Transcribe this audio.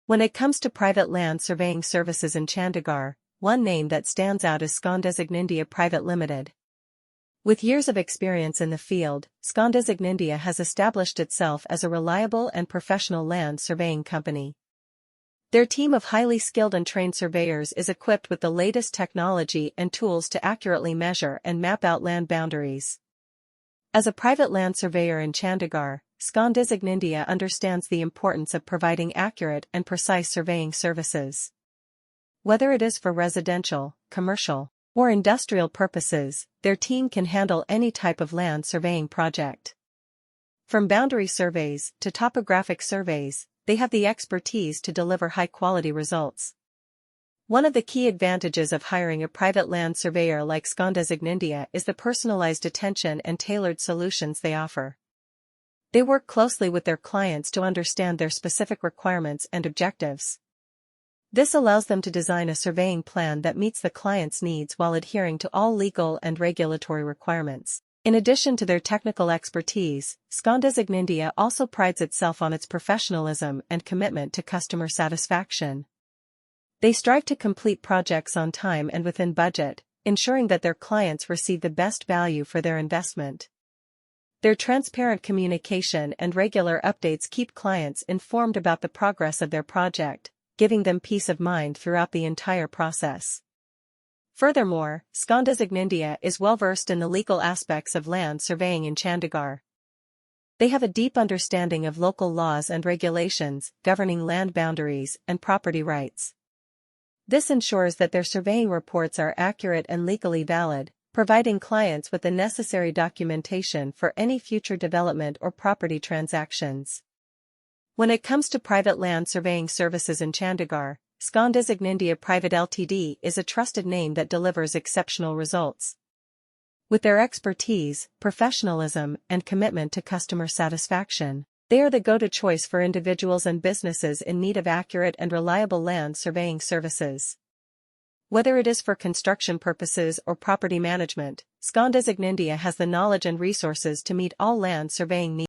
When it comes to private land surveying services in Chandigarh, one name that stands out is scondesignindia Pvt Ltd. With years of experience in the field, scondesignindia has established itself as a reliable and professional land surveying company. Their team of highly skilled and trained surveyors is equipped with the latest technology and tools to accurately measure and map out land boundaries. As a private land surveyor in Chandigarh, scondesignindia understands the importance of providing accurate and precise surveying services. Whether it is for residential, commercial, or industrial purposes, their team can handle any type of land surveying project. From boundary surveys to topographic surveys, they have the expertise to deliver high-quality results. One of the key advantages of hiring a private land surveyor like scondesignindia is the personalized attention and tailored solutions they offer. They work closely with their clients to understand their specific requirements and objectives. This allows them to design a surveying plan that meets the client's needs while adhering to all legal and regulatory requirements. In addition to their technical expertise, scondesignindia also prides itself on its professionalism and commitment to customer satisfaction. They strive to complete projects on time and within budget, ensuring that their clients receive the best value for their investment. Their transparent communication and regular updates keep clients informed about the progress of their project, giving them peace of mind throughout the entire process. Furthermore, scondesignindia is well-versed in the legal aspects of land surveying in Chandigarh. They have a deep understanding of local laws and regulations governing land boundaries and property rights. This ensures that their surveying reports are accurate and legally valid, providing clients with the necessary documentation for any future development or property transactions. When it comes to private land surveying services in Chandigarh, scondesignindia Pvt Ltd is a trusted name that delivers exceptional results. With their expertise, professionalism, and commitment to customer satisfaction, they are the go-to choice for individuals and businesses in need of accurate and reliable land surveying services. Whether it is for construction purposes or property management, scondesignindia has the knowledge and resources to meet all land surveying needs.